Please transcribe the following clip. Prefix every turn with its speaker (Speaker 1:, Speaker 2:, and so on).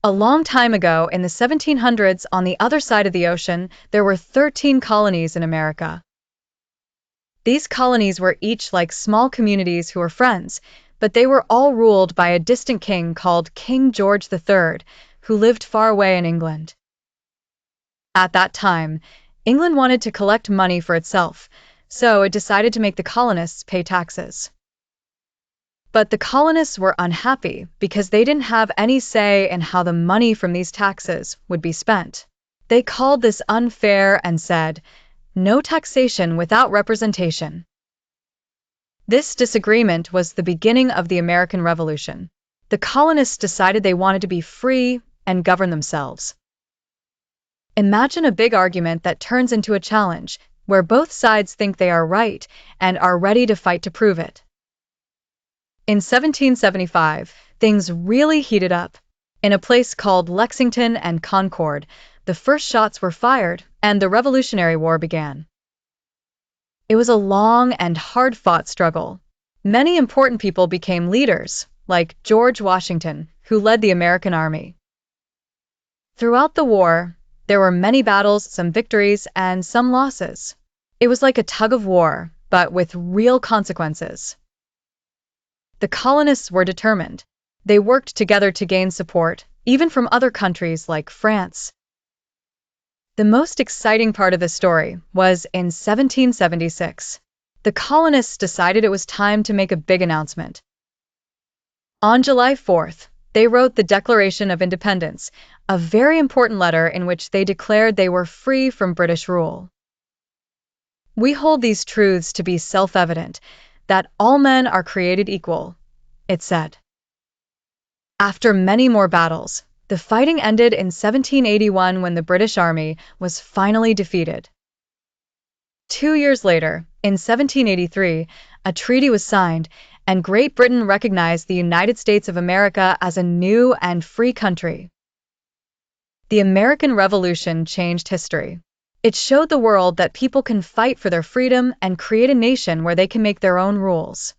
Speaker 1: A long time ago, in the 1700s, on the other side of the ocean, there were 13 colonies in America. These colonies were each like small communities who were friends, but they were all ruled by a distant king called King George III, who lived far away in England. At that time, England wanted to collect money for itself, so it decided to make the colonists pay taxes. But the colonists were unhappy because they didn't have any say in how the money from these taxes would be spent. They called this unfair and said, "No taxation without representation." This disagreement was the beginning of the American Revolution. The colonists decided they wanted to be free and govern themselves. Imagine a big argument that turns into a challenge, where both sides think they are right and are ready to fight to prove it. In 1775, things really heated up. In a place called Lexington and Concord, the first shots were fired, and the Revolutionary War began. It was a long and hard-fought struggle. Many important people became leaders, like George Washington, who led the American Army. Throughout the war, there were many battles, some victories, and some losses. It was like a tug of war, but with real consequences. The colonists were determined. They worked together to gain support, even from other countries like France. The most exciting part of the story was in 1776. The colonists decided it was time to make a big announcement. On July 4th, they wrote the Declaration of Independence, a very important letter in which they declared they were free from British rule. "We hold these truths to be self-evident, that all men are created equal," it said. After many more battles, the fighting ended in 1781 when the British Army was finally defeated. 2 years later, in 1783, a treaty was signed, and Great Britain recognized the United States of America as a new and free country. The American Revolution changed history. It showed the world that people can fight for their freedom and create a nation where they can make their own rules.